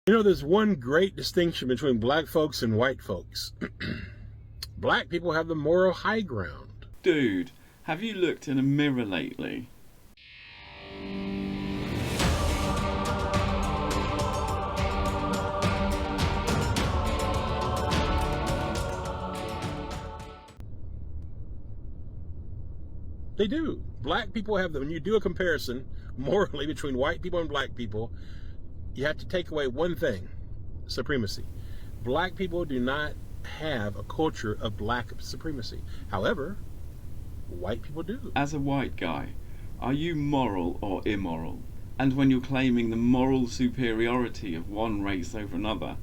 You know, there's one great distinction between black folks and white folks. Black people have the moral high ground. Dude, have you looked in a mirror lately? They do. Black people have them. When you do a comparison morally between white people and black people, you have to take away one thing: supremacy. Black people do not have a culture of black supremacy. However, white people do. As a white guy, are you moral or immoral? And when you're claiming the moral superiority of one race over another,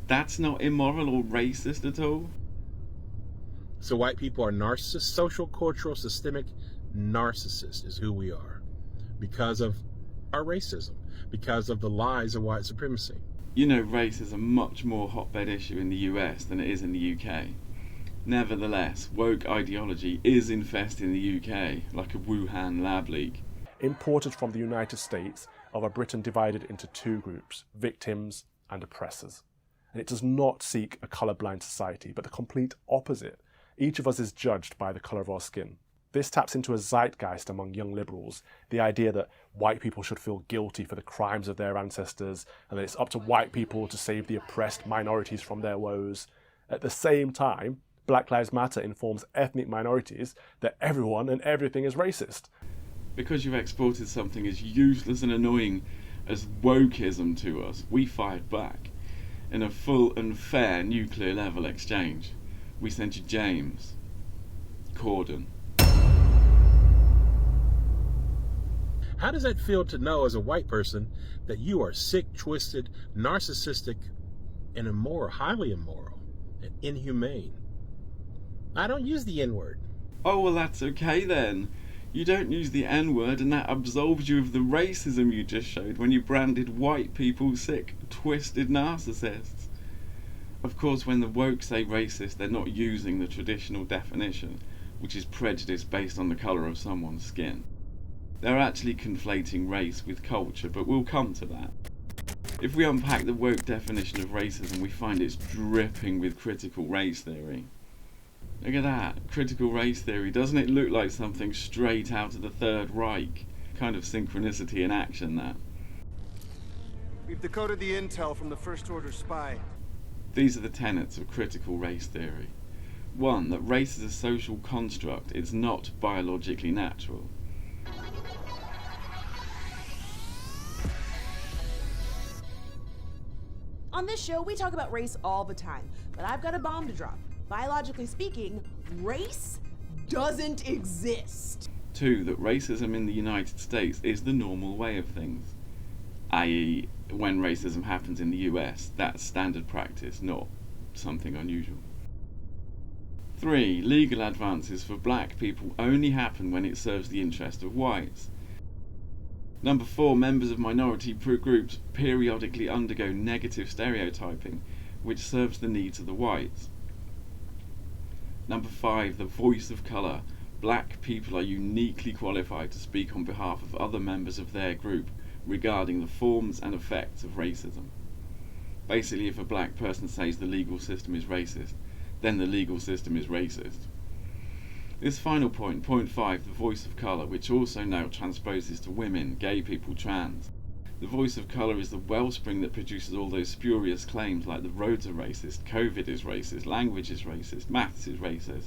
that's not immoral or racist at all? So white people are narcissists, social, cultural, systemic narcissists is who we are, because of our racism, because of the lies of white supremacy. You know, race is a much more hotbed issue in the US than it is in the UK. Nevertheless, woke ideology is infesting the UK like a Wuhan lab leak. Imported from the United States of a Britain divided into two groups, victims and oppressors. And it does not seek a colourblind society, but the complete opposite. Each of us is judged by the colour of our skin. This taps into a zeitgeist among young liberals, the idea that white people should feel guilty for the crimes of their ancestors, and that it's up to white people to save the oppressed minorities from their woes. At the same time, Black Lives Matter informs ethnic minorities that everyone and everything is racist. Because you've exported something as useless and annoying as wokeism to us, we fired back in a full and fair nuclear level exchange. We sent you James Corden. How does that feel to know as a white person that you are sick, twisted, narcissistic, and immoral, highly immoral, and inhumane? I don't use the N-word. Oh, well, that's okay then. You don't use the N-word, and that absolves you of the racism you just showed when you branded white people sick, twisted narcissists. Of course, when the woke say racist, they're not using the traditional definition, which is prejudice based on the colour of someone's skin. They're actually conflating race with culture, but we'll come to that. If we unpack the woke definition of racism, we find it's dripping with critical race theory. Look at that, critical race theory. Doesn't it look like something straight out of the Third Reich? Kind of synchronicity in action, that. We've decoded the intel from the First Order spy. These are the tenets of critical race theory. 1. That race is a social construct, it's not biologically natural. On this show, we talk about race all the time, but I've got a bomb to drop. Biologically speaking, race doesn't exist. 2. That racism in the United States is the normal way of things, i.e., when racism happens in the US, that's standard practice, not something unusual. 3. Legal advances for black people only happen when it serves the interest of whites. 4. Members of minority groups periodically undergo negative stereotyping, which serves the needs of the whites. 5. The voice of colour. Black people are uniquely qualified to speak on behalf of other members of their group regarding the forms and effects of racism. Basically, if a black person says the legal system is racist, then the legal system is racist. This final point, point 5, the voice of colour, which also now transposes to women, gay people, trans. The voice of colour is the wellspring that produces all those spurious claims like the roads are racist, COVID is racist, language is racist, maths is racist.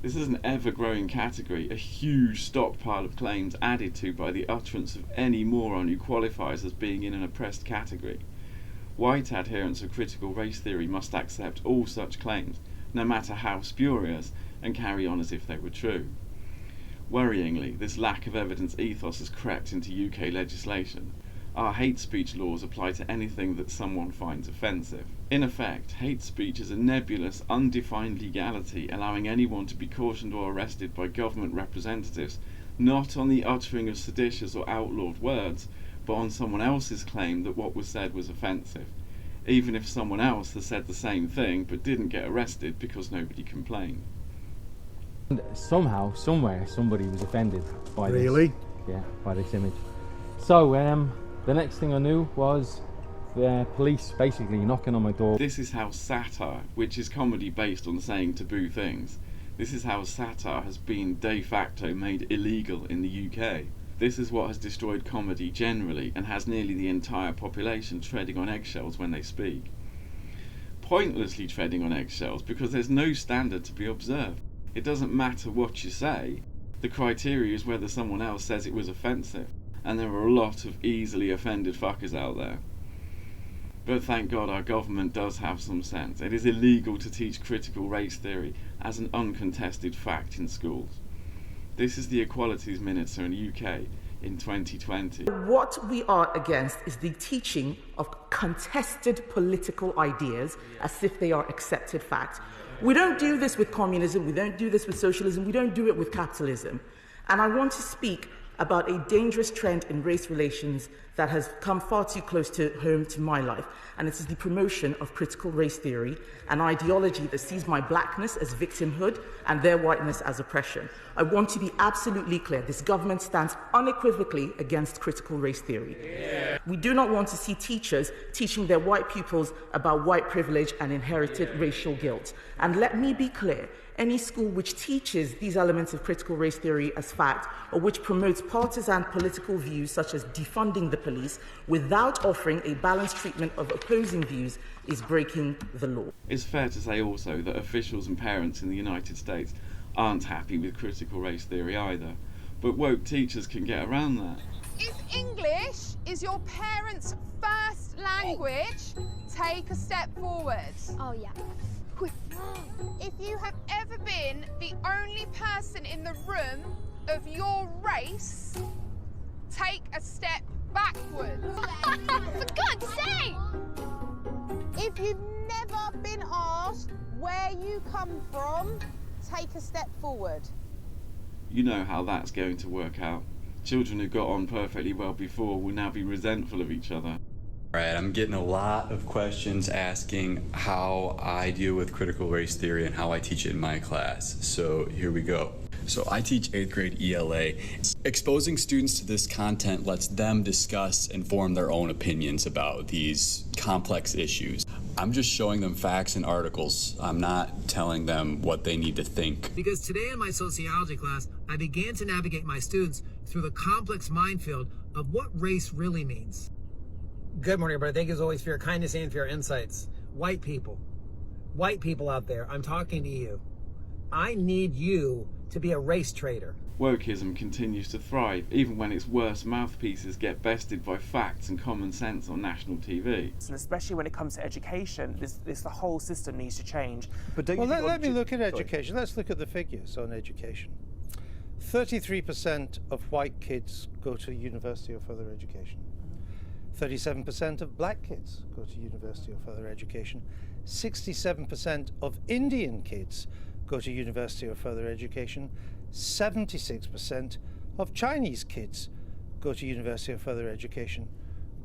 This is an ever-growing category, a huge stockpile of claims added to by the utterance of any moron who qualifies as being in an oppressed category. White adherents of critical race theory must accept all such claims, no matter how spurious, and carry on as if they were true. Worryingly, this lack of evidence ethos has crept into UK legislation. Our hate speech laws apply to anything that someone finds offensive. In effect, hate speech is a nebulous, undefined legality allowing anyone to be cautioned or arrested by government representatives, not on the uttering of seditious or outlawed words, but on someone else's claim that what was said was offensive, even if someone else has said the same thing but didn't get arrested because nobody complained. Somehow, somewhere, somebody was offended by this. Really? Yeah, by this image. So, the next thing I knew was police basically knocking on my door. This is how satire, which is comedy based on saying taboo things, this is how satire has been de facto made illegal in the UK. This is what has destroyed comedy generally and has nearly the entire population treading on eggshells when they speak. Pointlessly treading on eggshells because there's no standard to be observed. It doesn't matter what you say. The criteria is whether someone else says it was offensive, and there are a lot of easily offended fuckers out there. But thank God our government does have some sense. It is illegal to teach critical race theory as an uncontested fact in schools. This is the Equalities Minister in the UK in 2020. What we are against is the teaching of contested political ideas as if they are accepted fact. We don't do this with communism, we don't do this with socialism, we don't do it with capitalism. And I want to speak about a dangerous trend in race relations that has come far too close to home to my life, and it is the promotion of critical race theory, an ideology that sees my blackness as victimhood and their whiteness as oppression. I want to be absolutely clear, this government stands unequivocally against critical race theory. Yeah. We do not want to see teachers teaching their white pupils about white privilege and inherited racial guilt. And let me be clear, any school which teaches these elements of critical race theory as fact, or which promotes partisan political views such as defunding the police without offering a balanced treatment of opposing views, is breaking the law. It's fair to say also that officials and parents in the United States aren't happy with critical race theory either, but woke teachers can get around that. If English is your parents' first language, take a step forward. Oh yeah. Quick. If you have ever been the only person in the room of your race, take a step backwards. For God's sake! If you've never been asked where you come from, take a step forward. You know how that's going to work out. Children who got on perfectly well before will now be resentful of each other. Alright, I'm getting a lot of questions asking how I deal with critical race theory and how I teach it in my class. So here we go. So I teach 8th grade ELA. Exposing students to this content lets them discuss and form their own opinions about these complex issues. I'm just showing them facts and articles. I'm not telling them what they need to think. Because today in my sociology class, I began to navigate my students through the complex minefield of what race really means. Good morning, everybody. Thank you as always for your kindness and for your insights. White people out there, I'm talking to you. I need you to be a race trader. Wokeism continues to thrive, even when its worst mouthpieces get bested by facts and common sense on national TV. And especially when it comes to education, the whole system needs to change. But well, let me look at education. Let's look at the figures on education. 33% of white kids go to university or further education. 37% of black kids go to university or further education. 67% of Indian kids go to university or further education. 76% of Chinese kids go to university or further education.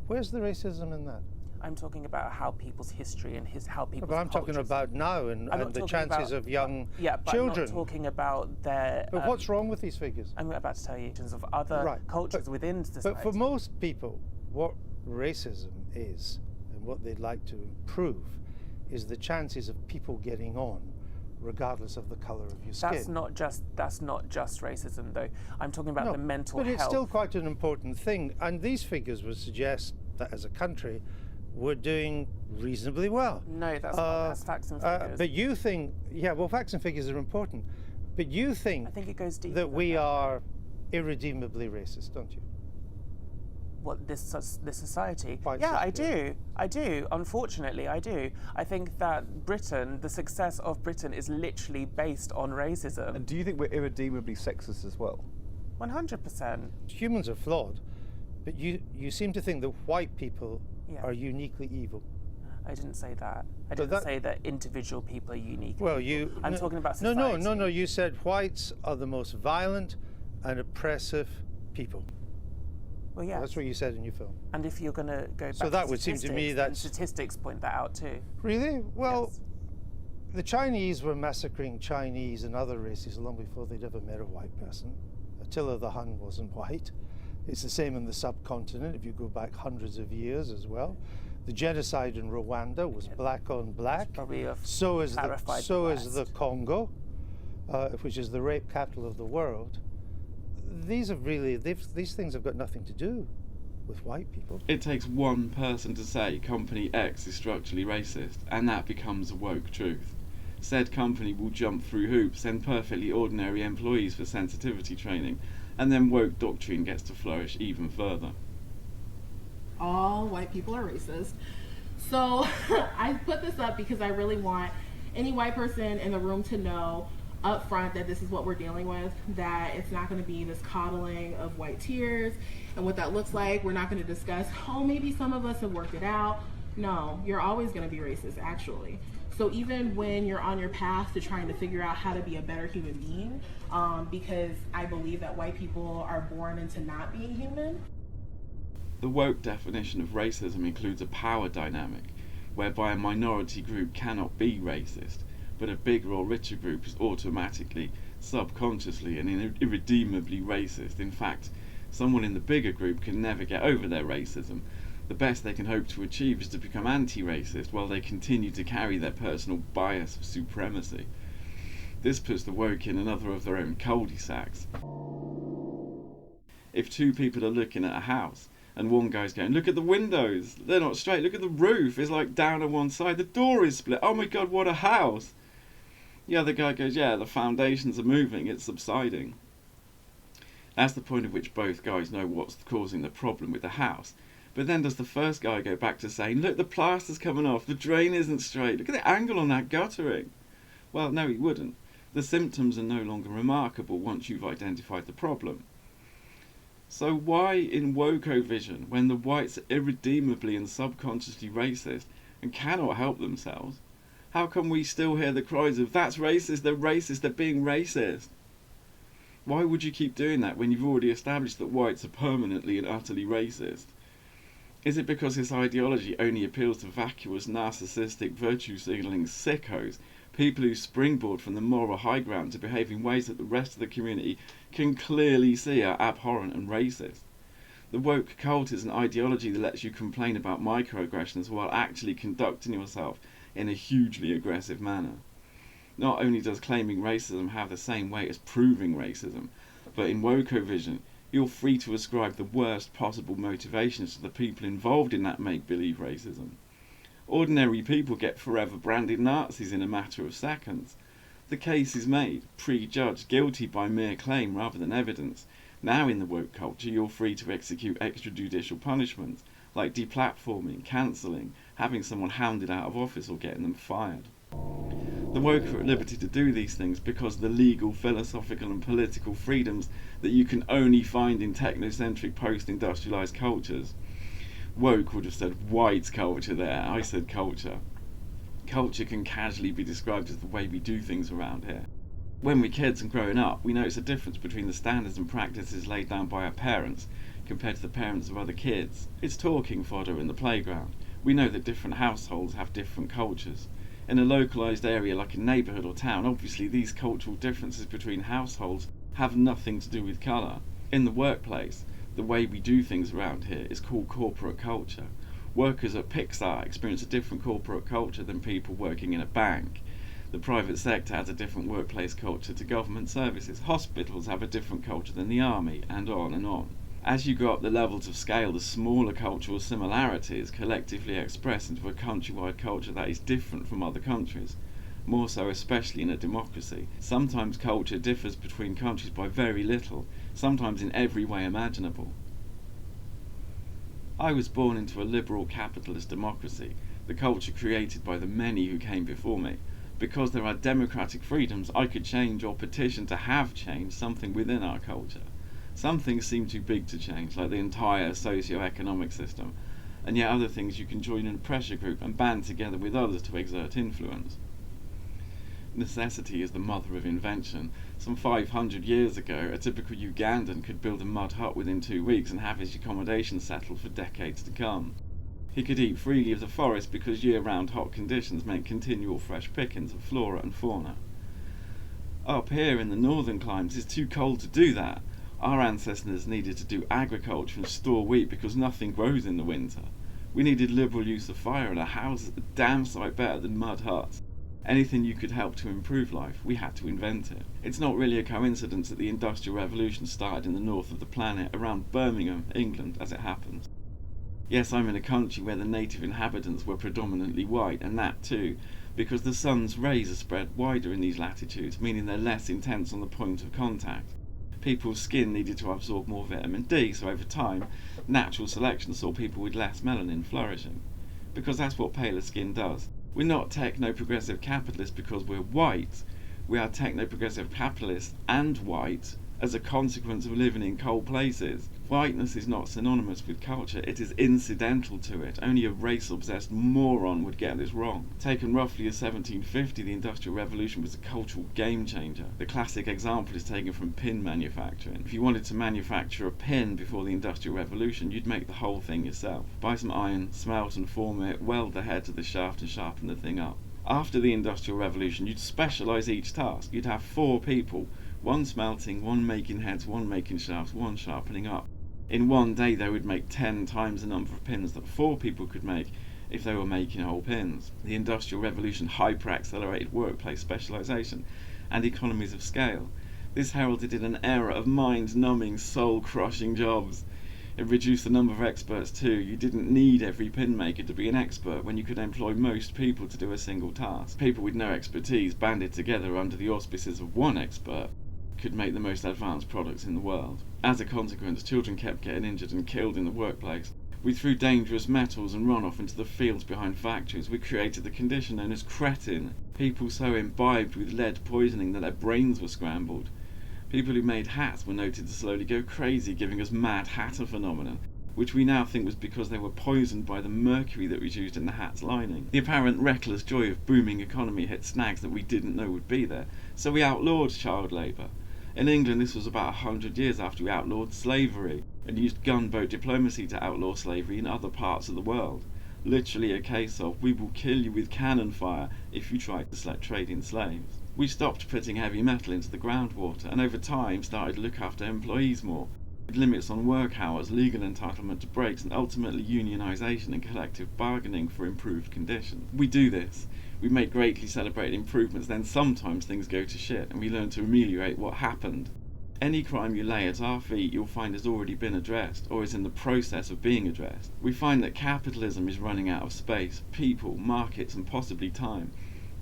Where's the racism in that? I'm talking about how people's history and how people's But I'm talking about now and the chances of young children. I'm not talking about their... But what's wrong with these figures? I'm about to tell you of other cultures within society. But for most people, what racism is and what they'd like to improve is the chances of people getting on regardless of the color of your skin. That's not just racism though. I'm talking about the mental health. But it's still quite an important thing, and these figures would suggest that as a country we're doing reasonably well. No, that's facts and figures. But you think, facts and figures are important, but you think I think it goes deeper that we are irredeemably racist, don't you? What, this society? Quite yeah, I do. Unfortunately, I do. I think that Britain, the success of Britain is literally based on racism. And do you think we're irredeemably sexist as well? 100%. Humans are flawed, but you seem to think that white people are uniquely evil. I didn't say that. I didn't say that individual people are unique. Well, I'm talking about society. No. You said whites are the most violent and oppressive people. Well, yeah. That's what you said in your film. And if you're going to go back so that would seem to me that statistics point that out too. Really? Well, the Chinese were massacring Chinese and other races long before they'd ever met a white person. Attila the Hun wasn't white. It's the same in the subcontinent if you go back hundreds of years as well. The genocide in Rwanda was black on black. So is the Congo, which is the rape capital of the world. These things have got nothing to do with white people. It takes one person to say company X is structurally racist, and that becomes a woke truth. Said company will jump through hoops, send perfectly ordinary employees for sensitivity training, and then woke doctrine gets to flourish even further. All white people are racist. So I put this up because I really want any white person in the room to know up front that this is what we're dealing with, that it's not going to be this coddling of white tears and what that looks like. We're not going to discuss, oh, maybe some of us have worked it out. No, you're always going to be racist, actually. So even when you're on your path to trying to figure out how to be a better human being, because I believe that white people are born into not being human. The woke definition of racism includes a power dynamic, whereby a minority group cannot be racist, but a bigger or richer group is automatically, subconsciously and irredeemably racist. In fact, someone in the bigger group can never get over their racism. The best they can hope to achieve is to become anti-racist while they continue to carry their personal bias of supremacy. This puts the woke in another of their own cul-de-sacs. If two people are looking at a house, and one guy's going, look at the windows, they're not straight, look at the roof, it's like down on one side, the door is split, oh my god, what a house. The other guy goes, yeah, the foundations are moving, it's subsiding. That's the point at which both guys know what's causing the problem with the house. But then does the first guy go back to saying, look, the plaster's coming off, the drain isn't straight, look at the angle on that guttering. Well, no, he wouldn't. The symptoms are no longer remarkable once you've identified the problem. So why in Wokovision, when the whites are irredeemably and subconsciously racist and cannot help themselves, how come we still hear the cries of, that's racist, they're being racist? Why would you keep doing that when you've already established that whites are permanently and utterly racist? Is it because this ideology only appeals to vacuous, narcissistic, virtue-signalling sickos, people who springboard from the moral high ground to behave in ways that the rest of the community can clearly see are abhorrent and racist? The woke cult is an ideology that lets you complain about microaggressions while actually conducting yourself in a hugely aggressive manner. Not only does claiming racism have the same weight as proving racism, but in Wokovision, you're free to ascribe the worst possible motivations to the people involved in that make-believe racism. Ordinary people get forever branded Nazis in a matter of seconds. The case is made, prejudged, guilty by mere claim rather than evidence. Now in the woke culture, you're free to execute extrajudicial punishments, like deplatforming, cancelling, having someone hounded out of office or getting them fired. The woke are at liberty to do these things because the legal, philosophical and political freedoms that you can only find in technocentric post-industrialised cultures. Woke would have said white culture there, I said culture. Culture can casually be described as the way we do things around here. When we're kids and growing up, we notice a difference between the standards and practices laid down by our parents compared to the parents of other kids. It's talking fodder in the playground. We know that different households have different cultures. In a localised area like a neighbourhood or town, obviously these cultural differences between households have nothing to do with colour. In the workplace, the way we do things around here is called corporate culture. Workers at Pixar experience a different corporate culture than people working in a bank. The private sector has a different workplace culture to government services. Hospitals have a different culture than the army, and on and on. As you go up the levels of scale, the smaller cultural similarities collectively express into a countrywide culture that is different from other countries. More so especially in a democracy. Sometimes culture differs between countries by very little, sometimes in every way imaginable. I was born into a liberal capitalist democracy, the culture created by the many who came before me. Because there are democratic freedoms, I could change or petition to have changed something within our culture. Some things seem too big to change, like the entire socio-economic system, and yet other things you can join in a pressure group and band together with others to exert influence. Necessity is the mother of invention. Some 500 years ago, a typical Ugandan could build a mud hut within 2 weeks and have his accommodation settled for decades to come. He could eat freely of the forest because year-round hot conditions meant continual fresh pickings of flora and fauna. Up here in the northern climes, it's too cold to do that. Our ancestors needed to do agriculture and store wheat because nothing grows in the winter. We needed liberal use of fire and a house a damn sight better than mud huts. Anything you could help to improve life, we had to invent it. It's not really a coincidence that the Industrial Revolution started in the north of the planet, around Birmingham, England, as it happens. Yes, I'm in a country where the native inhabitants were predominantly white, and that too, because the sun's rays are spread wider in these latitudes, meaning they're less intense on the point of contact. People's skin needed to absorb more vitamin D, so over time, natural selection saw people with less melanin flourishing. Because that's what paler skin does. We're not techno-progressive capitalists because we're white. We are techno-progressive capitalists and white as a consequence of living in cold places. Whiteness is not synonymous with culture, it is incidental to it. Only a race-obsessed moron would get this wrong. Taken roughly as 1750, the Industrial Revolution was a cultural game-changer. The classic example is taken from pin manufacturing. If you wanted to manufacture a pin before the Industrial Revolution, you'd make the whole thing yourself. Buy some iron, smelt and form it, weld the head to the shaft and sharpen the thing up. After the Industrial Revolution, you'd specialise each task. You'd have 4 people, one smelting, one making heads, one making shafts, one sharpening up. In one day they would make 10 times the number of pins that 4 people could make if they were making whole pins. The Industrial Revolution hyper-accelerated workplace specialisation and economies of scale. This heralded in an era of mind-numbing, soul-crushing jobs. It reduced the number of experts too. You didn't need every pin maker to be an expert when you could employ most people to do a single task. People with no expertise banded together under the auspices of one expert could make the most advanced products in the world. As a consequence, children kept getting injured and killed in the workplace. We threw dangerous metals and runoff into the fields behind factories. We created the condition known as Crti. People so imbibed with lead poisoning that their brains were scrambled. People who made hats were noted to slowly go crazy, giving us Mad Hatter phenomenon, which we now think was because they were poisoned by the mercury that was used in the hat's lining. The apparent reckless joy of booming economy hit snags that we didn't know would be there, so we outlawed child labour. In England, this was about 100 years after we outlawed slavery, and used gunboat diplomacy to outlaw slavery in other parts of the world. Literally a case of, we will kill you with cannon fire if you try to trade in slaves. We stopped putting heavy metal into the groundwater, and over time started to look after employees more, with limits on work hours, legal entitlement to breaks, and ultimately unionisation and collective bargaining for improved conditions. We do this. We make greatly celebrated improvements, then sometimes things go to shit, and we learn to ameliorate what happened. Any crime you lay at our feet you'll find has already been addressed, or is in the process of being addressed. We find that capitalism is running out of space, people, markets, and possibly time.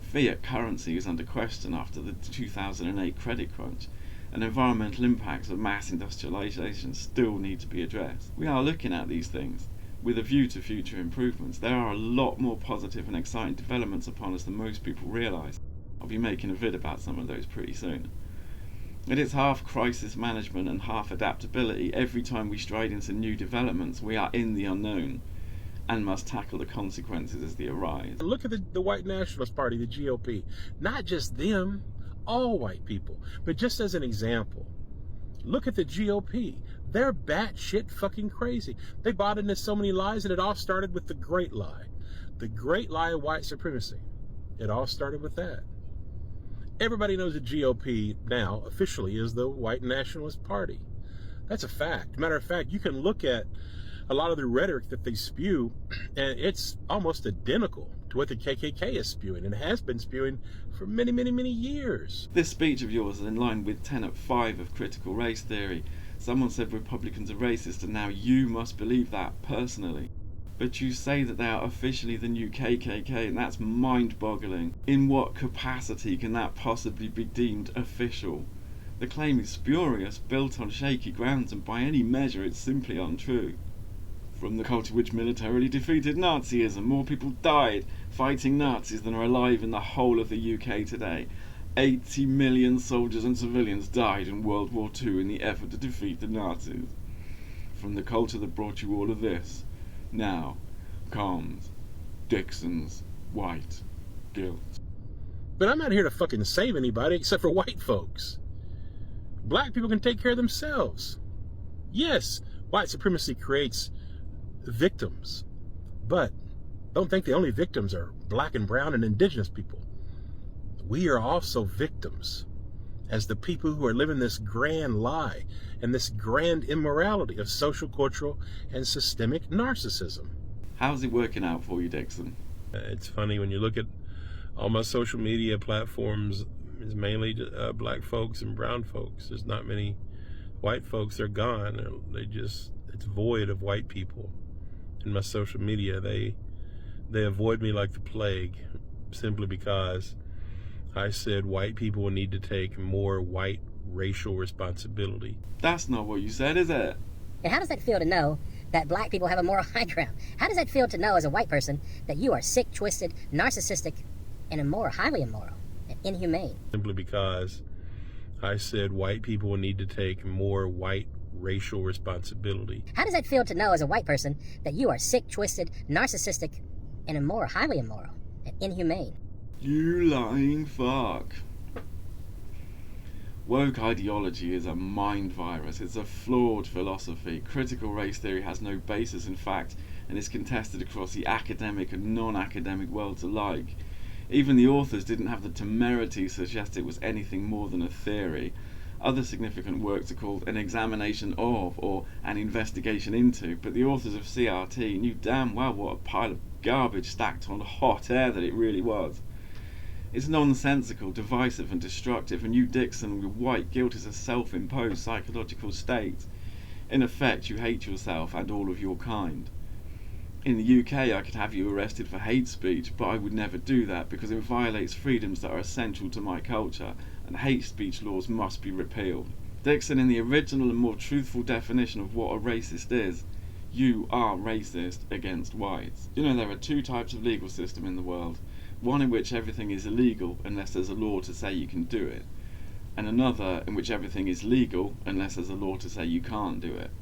Fiat currency is under question after the 2008 credit crunch, and environmental impacts of mass industrialisation still need to be addressed. We are looking at these things with a view to future improvements. There are a lot more positive and exciting developments upon us than most people realise. I'll be making a vid about some of those pretty soon. It is half crisis management and half adaptability. Every time we stride into new developments, we are in the unknown and must tackle the consequences as they arise. Look at the White Nationalist Party, the GOP. Not just them, all white people. But just as an example, look at the GOP. They're batshit fucking crazy. They bought into so many lies, and it all started with the great lie. The great lie of white supremacy. It all started with that. Everybody knows the GOP now officially is the White Nationalist Party. That's a fact. Matter of fact, you can look at a lot of the rhetoric that they spew, and it's almost identical to what the KKK is spewing, and has been spewing for many, many, many years. This speech of yours is in line with tenet 5 of critical race theory. Someone said Republicans are racist, and now you must believe that personally. But you say that they are officially the new KKK, and that's mind-boggling. In what capacity can that possibly be deemed official? The claim is spurious, built on shaky grounds, and by any measure it's simply untrue. From the culture which militarily defeated Nazism, more people died fighting Nazis than are alive in the whole of the UK today. 80 million soldiers and civilians died in World War II in the effort to defeat the Nazis. From the culture that brought you all of this, now comes Dixon's white guilt. But I'm not here to fucking save anybody except for white folks. Black people can take care of themselves. Yes, white supremacy creates victims, but don't think the only victims are black and brown and indigenous people. We are also victims as the people who are living this grand lie and this grand immorality of social, cultural, and systemic narcissism. How's it working out for you, Dixon? It's funny when you look at all my social media platforms, it's mainly black folks and brown folks. There's not many white folks. They're gone. It's void of white people in my social media. They avoid me like the plague simply because I said white people need to take more white racial responsibility. That's not what you said, is it? And how does that feel to know that black people have a moral high ground? How does that feel to know as a white person that you are sick, twisted, narcissistic, and immoral, highly immoral, and inhumane? Simply because I said white people need to take more white racial responsibility. How does that feel to know as a white person that you are sick, twisted, narcissistic, and immoral, highly immoral, and inhumane? You lying fuck. Woke ideology is a mind virus. It's a flawed philosophy. Critical race theory has no basis in fact and is contested across the academic and non-academic worlds alike. Even the authors didn't have the temerity to suggest it was anything more than a theory. Other significant works are called An Examination of or An Investigation into, but the authors of CRT knew damn well what a pile of garbage stacked on hot air that it really was. It's nonsensical, divisive and destructive, and you, Dixon, with white guilt is a self-imposed psychological state. In effect, you hate yourself and all of your kind. In the UK, I could have you arrested for hate speech, but I would never do that because it violates freedoms that are essential to my culture, and hate speech laws must be repealed. Dixon, in the original and more truthful definition of what a racist is, you are racist against whites. You know, there are two types of legal system in the world. One in which everything is illegal unless there's a law to say you can do it, and another in which everything is legal unless there's a law to say you can't do it.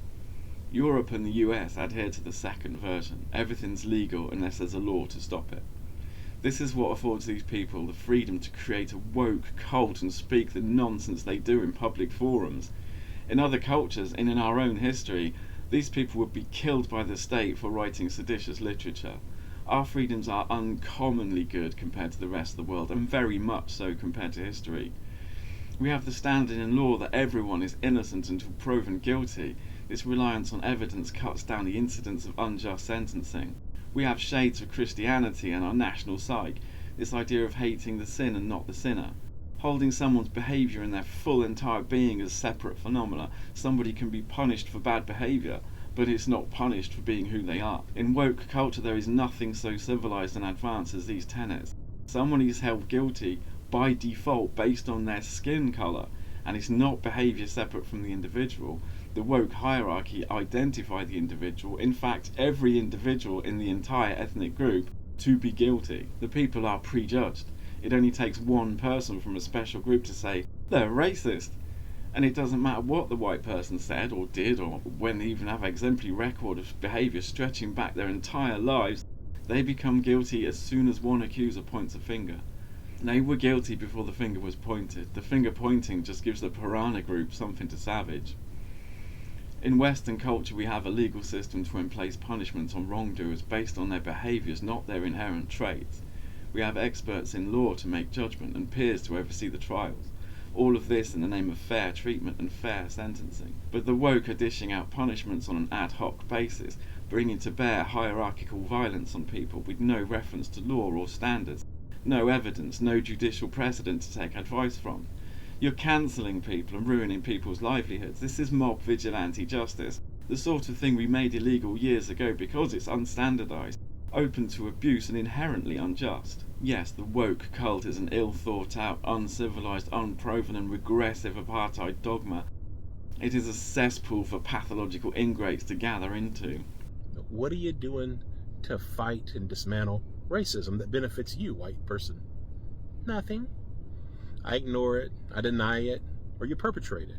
Europe and the US adhere to the second version. Everything's legal unless there's a law to stop it. This is what affords these people the freedom to create a woke cult and speak the nonsense they do in public forums. In other cultures and in our own history, these people would be killed by the state for writing seditious literature. Our freedoms are uncommonly good compared to the rest of the world, and very much so compared to history. We have the standard in law that everyone is innocent until proven guilty. This reliance on evidence cuts down the incidence of unjust sentencing. We have shades of Christianity and our national psyche, this idea of hating the sin and not the sinner. Holding someone's behaviour and their full entire being as separate phenomena. Somebody can be punished for bad behaviour, but it's not punished for being who they are. In woke culture there is nothing so civilized and advanced as these tenets. Someone is held guilty by default based on their skin colour, and it's not behaviour separate from the individual. The woke hierarchy identify the individual, in fact every individual in the entire ethnic group, to be guilty. The people are prejudged. It only takes one person from a special group to say, they're racist. And it doesn't matter what the white person said or did, or when they even have an exemplary record of behaviour stretching back their entire lives, they become guilty as soon as one accuser points a finger. They were guilty before the finger was pointed. The finger pointing just gives the piranha group something to savage. In Western culture we have a legal system to place punishments on wrongdoers based on their behaviours, not their inherent traits. We have experts in law to make judgment and peers to oversee the trials. All of this in the name of fair treatment and fair sentencing. But the woke are dishing out punishments on an ad hoc basis, bringing to bear hierarchical violence on people with no reference to law or standards, no evidence, no judicial precedent to take advice from. You're cancelling people and ruining people's livelihoods. This is mob vigilante justice, the sort of thing we made illegal years ago because it's unstandardised, open to abuse and inherently unjust. Yes, the woke cult is an ill-thought-out, uncivilized, unproven and regressive apartheid dogma. It is a cesspool for pathological ingrates to gather into. What are you doing to fight and dismantle racism that benefits you, white person? Nothing. I ignore it, I deny it, or you perpetrate it.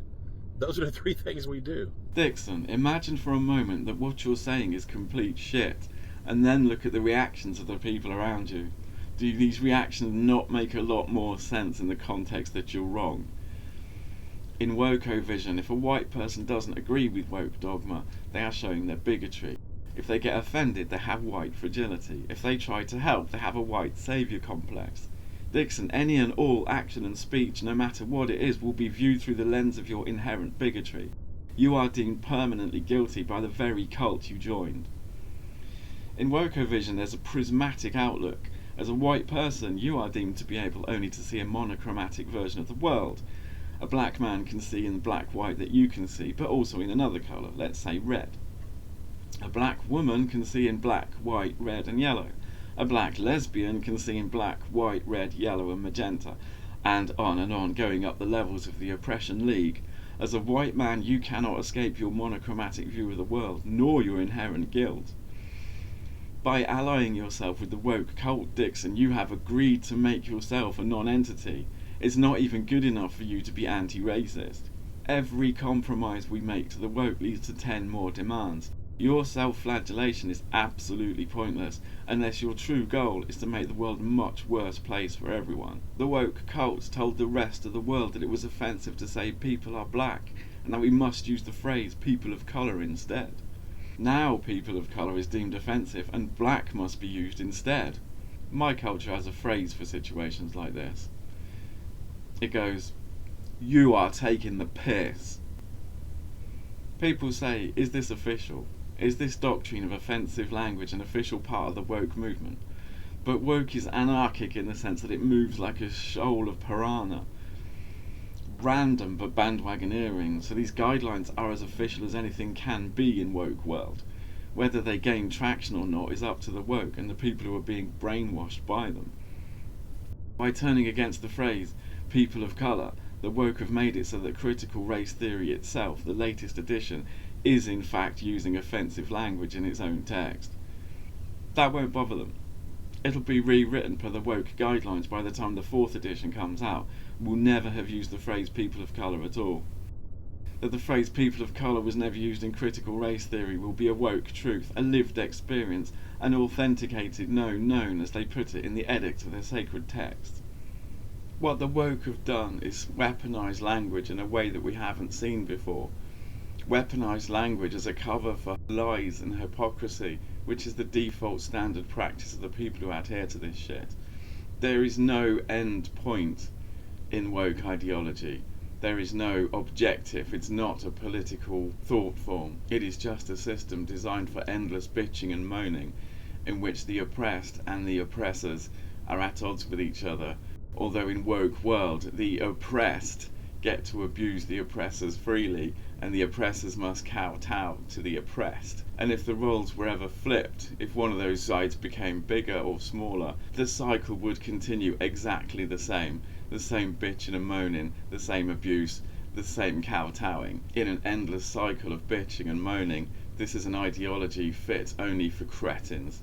Those are the three things we do. Dixon, imagine for a moment that what you're saying is complete shit, and then look at the reactions of the people around you. Do these reactions not make a lot more sense in the context that you're wrong? In woke-o-vision, if a white person doesn't agree with woke dogma, they are showing their bigotry. If they get offended, they have white fragility. If they try to help, they have a white saviour complex. Dixon, any and all action and speech, no matter what it is, will be viewed through the lens of your inherent bigotry. You are deemed permanently guilty by the very cult you joined. In woke-vision, there's a prismatic outlook. As a white person, you are deemed to be able only to see a monochromatic version of the world. A black man can see in the black-white that you can see, but also in another colour, let's say red. A black woman can see in black, white, red and yellow. A black lesbian can see in black, white, red, yellow and magenta, and on, going up the levels of the oppression league. As a white man, you cannot escape your monochromatic view of the world, nor your inherent guilt. By allying yourself with the woke cult, Dixon, you have agreed to make yourself a non-entity. It's not even good enough for you to be anti-racist. Every compromise we make to the woke leads to 10 more demands. Your self-flagellation is absolutely pointless, unless your true goal is to make the world a much worse place for everyone. The woke cults told the rest of the world that it was offensive to say people are black, and that we must use the phrase people of colour instead. Now people of colour is deemed offensive, and black must be used instead. My culture has a phrase for situations like this. It goes, "You are taking the piss." People say, is this official? Is this doctrine of offensive language an official part of the woke movement? But woke is anarchic in the sense that it moves like a shoal of piranha. Random but bandwagoneering, so these guidelines are as official as anything can be in woke world. Whether they gain traction or not is up to the woke and the people who are being brainwashed by them. By turning against the phrase people of colour, the woke have made it so that critical race theory itself, the latest edition, is in fact using offensive language in its own text. That won't bother them. It'll be rewritten per the woke guidelines by the time the 4th edition comes out. We'll never have used the phrase people of colour at all. That the phrase people of colour was never used in critical race theory will be a woke truth, a lived experience, an authenticated known as they put it in the edicts of their sacred texts. What the woke have done is weaponise language in a way that we haven't seen before. Weaponise language as a cover for lies and hypocrisy, which is the default standard practice of the people who adhere to this shit. There is no end point in woke ideology. There is no objective. It's not a political thought form. It is just a system designed for endless bitching and moaning, in which the oppressed and the oppressors are at odds with each other. Although in woke world, the oppressed get to abuse the oppressors freely, and the oppressors must kowtow to the oppressed. And if the roles were ever flipped, if one of those sides became bigger or smaller, the cycle would continue exactly the same bitching and moaning, the same abuse, the same kowtowing. In an endless cycle of bitching and moaning, this is an ideology fit only for cretins.